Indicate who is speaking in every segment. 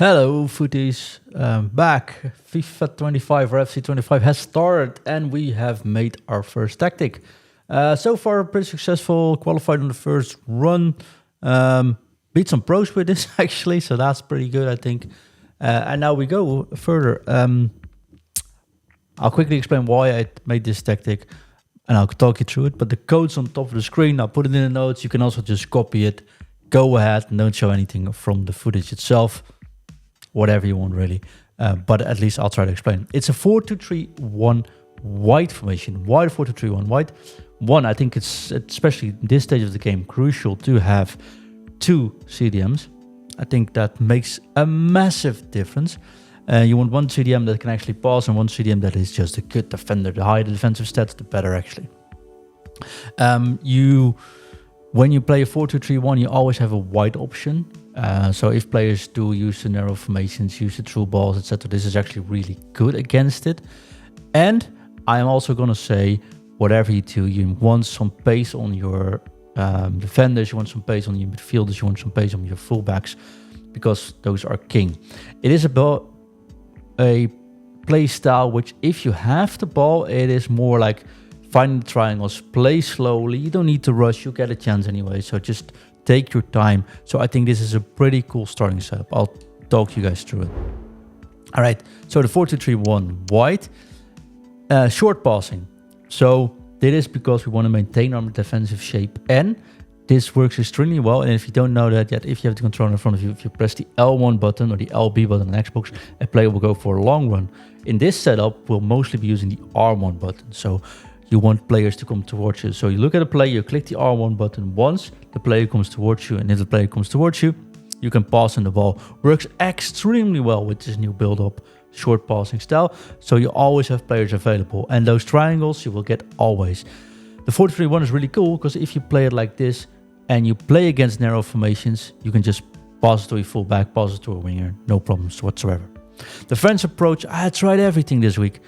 Speaker 1: Hello, Futties. Back. FIFA 25 or FC25 has started and we have made our first tactic. So far, pretty successful. Qualified on the first run. Beat some pros with this, actually, so that's pretty good, I think. And now we go further. I'll quickly explain why I made this tactic and I'll talk you through it. But the code's on top of the screen. I'll put it in the notes. You can also just copy it. Go ahead and don't show anything from the footage itself. Whatever you want, really. But at least I'll try to explain. It's a 4-2-3-1 white formation. Why 4-2-3-1 white? One, I think it's, especially in this stage of the game, crucial to have two CDMs. I think that makes a massive difference. You want one CDM that can actually pass and one CDM that is just a good defender. The higher the defensive stats, the better, actually. When you play a 4-2-3-1, you always have a wide option. So if players do use the narrow formations, use the through balls, etc., this is actually really good against it. And I'm also going to say, whatever you do, you want some pace on your defenders, you want some pace on your midfielders, you want some pace on your fullbacks, because those are king. It is about a play style which, if you have the ball, it is more like finding the triangles, play slowly. You don't need to rush, you get a chance anyway, so just take your time. So I think this is a pretty cool starting setup. I'll talk you guys through it. All right, so the 4-2-3-1 white, short passing. So this is because we want to maintain our defensive shape, and this works extremely well. And if you don't know that yet, if you have the controller in front of you, if you press the L1 button or the LB button on Xbox, a player will go for a long run. In this setup, we'll mostly be using the R1 button. So you want players to come towards you. So you look at a player, you click the R1 button once, the player comes towards you, and if the player comes towards you, you can pass in the ball. Works extremely well with this new build-up short passing style. So you always have players available. And those triangles you will get always. The 4-3-1 is really cool because if you play it like this and you play against narrow formations, you can just pass it to a fullback, pass it to a winger, no problems whatsoever. The French approach, I tried everything this week.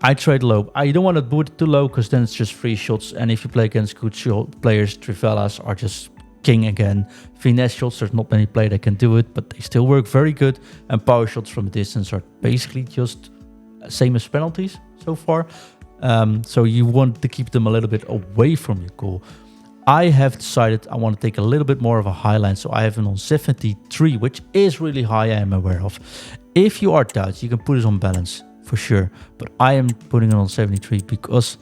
Speaker 1: I tried low. I don't want to boot it too low because then it's just free shots. And if you play against good players, Trivelas are just king again. Finesse shots, there's not many players that can do it, but they still work very good. And power shots from a distance are basically just same as penalties so far. So you want to keep them a little bit away from your goal. I have decided I want to take a little bit more of a high line. So I have it on 73, which is really high, I am aware of. If you are doubts, you can put it on balance. For sure, but I am putting it on 73 because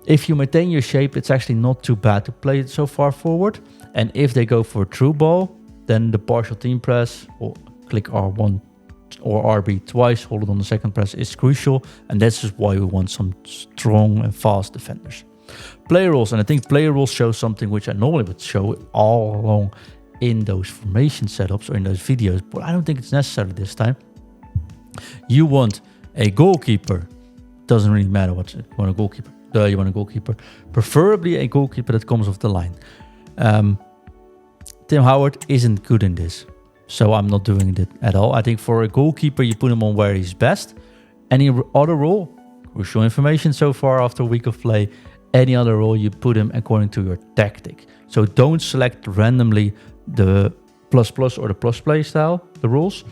Speaker 1: if you maintain your shape, it's actually not too bad to play it so far forward. And if they go for a through ball, then the partial team press or click R1 or RB twice, hold it on the second press is crucial. And that's just why we want some strong and fast defenders. Player rules, and I think player rules show something which I normally would show all along in those formation setups or in those videos, but I don't think it's necessary this time. You want a goalkeeper. Doesn't really matter what you want a goalkeeper. You want a goalkeeper. Preferably a goalkeeper that comes off the line. Tim Howard isn't good in this, so I'm not doing it at all. I think for a goalkeeper, you put him on where he's best. Any other role, crucial information so far after a week of play. Any other role, you put him according to your tactic. So don't select randomly the plus or the plus play style, the rules.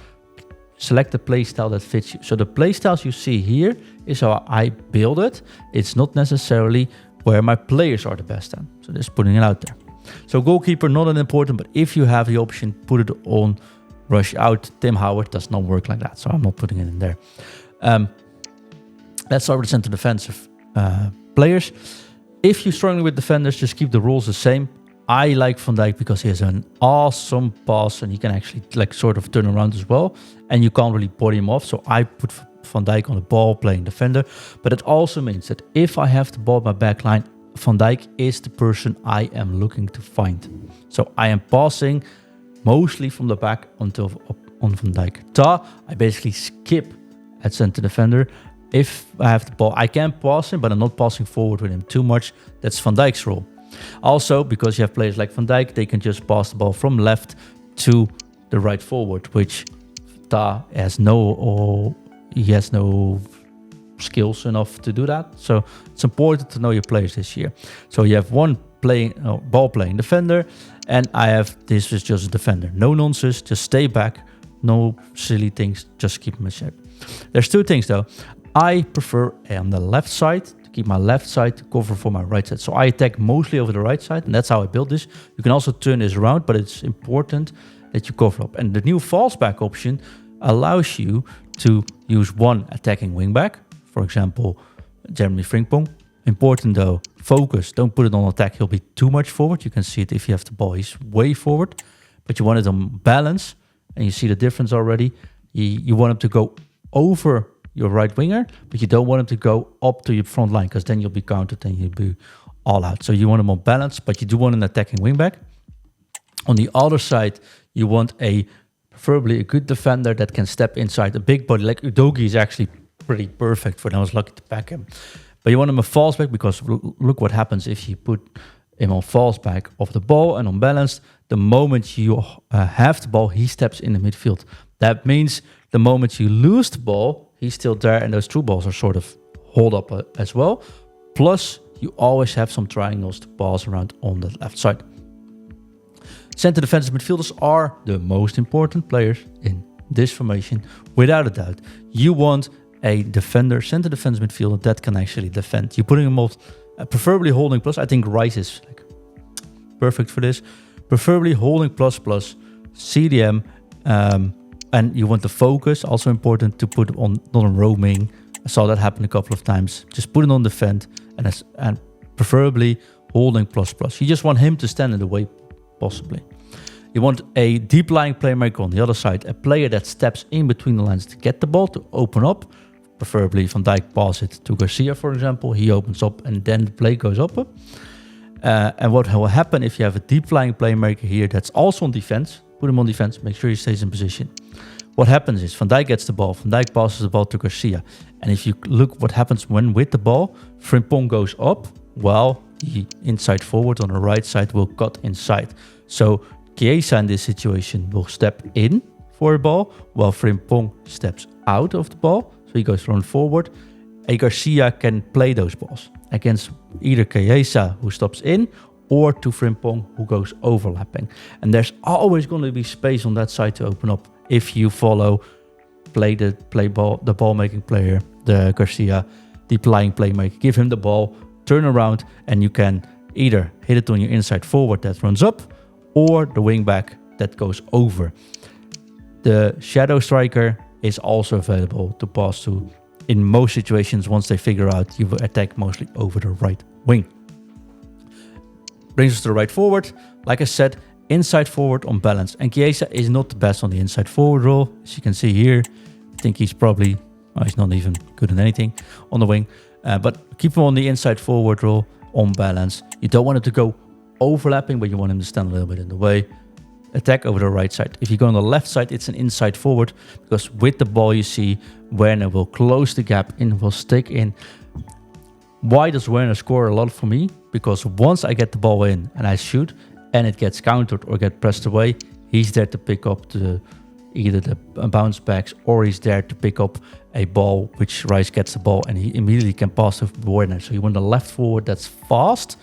Speaker 1: Select the play style that fits you. So the play styles you see here is how I build it. It's not necessarily where my players are the best at. So just putting it out there. So goalkeeper, not that important, but if you have the option, put it on rush out. Tim Howard does not work like that, so I'm not putting it in there. Let's start with the center defensive players. If you're struggling with defenders, just keep the rules the same. I like Van Dijk because he has an awesome pass and he can actually like sort of turn around as well. And you can't really body him off. So I put Van Dijk on the ball playing defender. But it also means that if I have the ball at my back line, Van Dijk is the person I am looking to find. So I am passing mostly from the back until on Van Dijk. I basically skip at center defender. If I have the ball, I can pass him, but I'm not passing forward with him too much. That's Van Dijk's role. Also, because you have players like Van Dijk, they can just pass the ball from left to the right forward, which has no skills enough to do that. So it's important to know your players this year. So you have one ball playing defender, and I have this is just a defender. No nonsense, just stay back, No silly things, just keep them in shape. There's two things though. I prefer on the left side to keep my left side to cover for my right side. So I attack mostly over the right side, and that's how I build this. You can also turn this around, but it's important that you cover up. And the new false back option allows you to use one attacking wingback. For example, Jeremy Frimpong. Important though, focus. Don't put it on attack. He'll be too much forward. You can see it if you have the ball. He's way forward. But you want it on balance. And you see the difference already. You want him to go over your right winger, but you don't want him to go up to your front line, because then you'll be countered and you'll be all out. So you want him on balance, but you do want an attacking wingback. On the other side, you want preferably a good defender that can step inside. A big body like Udogi is actually pretty perfect for them. I was lucky to back him. But you want him a false back, because look what happens if you put him on false back of the ball and on balance. The moment you have the ball, he steps in the midfield. That means the moment you lose the ball, he's still there, and those through balls are sort of hold up as well. Plus, you always have some triangles to pass around on the left side. Center defensive midfielders are the most important players in this formation, without a doubt. You want a defender, center defensive midfielder that can actually defend. You're putting them off, preferably holding plus. I think Rice is like perfect for this. Preferably holding plus, CDM, and you want the focus. Also important to put on not on roaming. I saw that happen a couple of times. Just put it on defend, and preferably holding plus. You just want him to stand in the way, possibly. You want a deep lying playmaker on the other side, a player that steps in between the lines to get the ball, to open up. Preferably Van Dijk pass it to Garcia, for example. He opens up and then the play goes up. And what will happen if you have a deep lying playmaker here that's also on defense, put him on defense, make sure he stays in position. What happens is Van Dijk gets the ball, Van Dijk passes the ball to Garcia. And if you look what happens when with the ball, Frimpong goes up, while the inside forward on the right side will cut inside. So Chiesa in this situation will step in for a ball, while Frimpong steps out of the ball. So he goes run forward. A Garcia can play those balls against either Chiesa, who stops in, or to Frimpong, who goes overlapping. And there's always going to be space on that side to open up if you follow the ball making player, the Garcia, deep lying playmaker. Give him the ball, turn around, and you can either hit it on your inside forward that runs up, or the wing back that goes over. The shadow striker is also available to pass to in most situations. Once they figure out, you will attack mostly over the right wing. Brings us to the right forward. Like I said, inside forward on balance. And Chiesa is not the best on the inside forward role. As you can see here, I think he's probably, he's not even good at anything on the wing. But keep him on the inside forward role on balance. You don't want him to go overlapping, but you want him to stand a little bit in the way. Attack over the right side. If you go on the left side, it's an inside forward, because with the ball you see Werner will close the gap in, will stick in. Why does Werner score a lot for me? Because once I get the ball in and I shoot and it gets countered or get pressed away, he's there to pick up either the bounce backs, or he's there to pick up a ball which Rice gets the ball and he immediately can pass to Werner. So you want a left forward that's fast,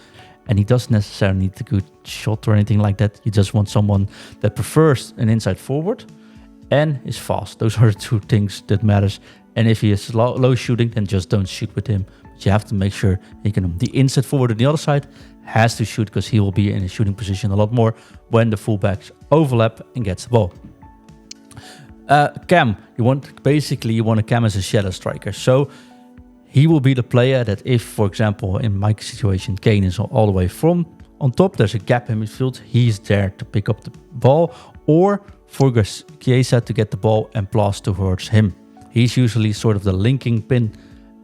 Speaker 1: and he doesn't necessarily need a good shot or anything like that. You just want someone that prefers an inside forward and is fast. Those are the two things that matters. And if he is low shooting, then just don't shoot with him. But you have to make sure he can. The inside forward on the other side has to shoot, because he will be in a shooting position a lot more when the fullbacks overlap and gets the ball. Cam, you want a Cam as a shadow striker. So he will be the player that if, for example, in my situation, Kane is all the way from on top, there's a gap in midfield, he's there to pick up the ball, or for Chiesa to get the ball and pass towards him. He's usually sort of the linking pin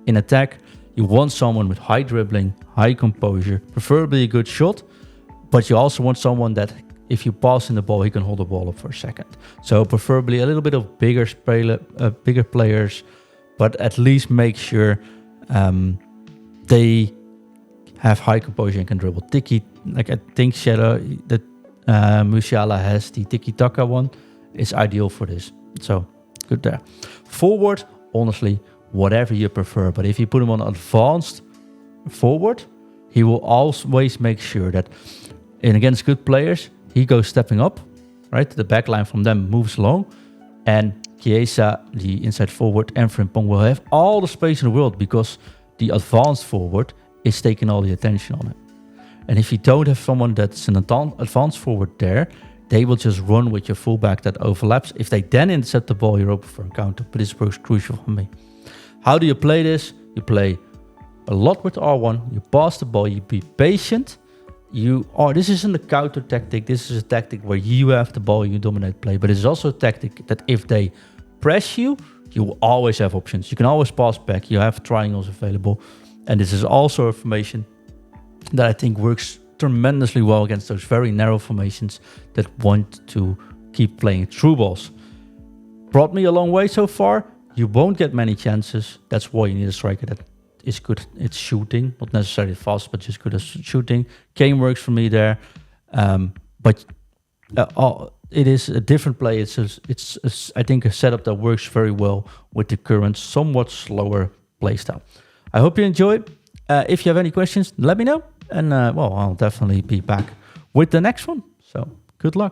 Speaker 1: in attack. You want someone with high dribbling, high composure, preferably a good shot, but you also want someone that if you pass in the ball, he can hold the ball up for a second. So preferably a little bit of bigger players, but at least make sure they have high composure and can dribble. Like I think Shadow that Musiala has, the Tiki Taka one, is ideal for this. So good there. Forward, honestly, whatever you prefer. But if you put him on advanced forward, he will always make sure that against good players, he goes stepping up, right? The back line from them moves along. And Chiesa, the inside forward, and Frimpong will have all the space in the world because the advanced forward is taking all the attention on it. And if you don't have someone that's an advanced forward there, they will just run with your fullback that overlaps. If they then intercept the ball, you're open for a counter. But this works crucial for me. How do you play this? You play a lot with R1. You pass the ball. You be patient. This isn't a counter tactic. This is a tactic where you have the ball, you dominate play. But it's also a tactic that if they press you, you will always have options. You can always pass back. You have triangles available. And this is also a formation that I think works tremendously well against those very narrow formations that want to keep playing through balls. Brought me a long way so far. You won't get many chances. That's why you need a striker that is good at shooting, not necessarily fast, but just good at shooting. Kane works for me there, but it is a different play. It's I think a setup that works very well with the current somewhat slower playstyle. I hope you enjoyed. If you have any questions, let me know, and I'll definitely be back with the next one. So good luck.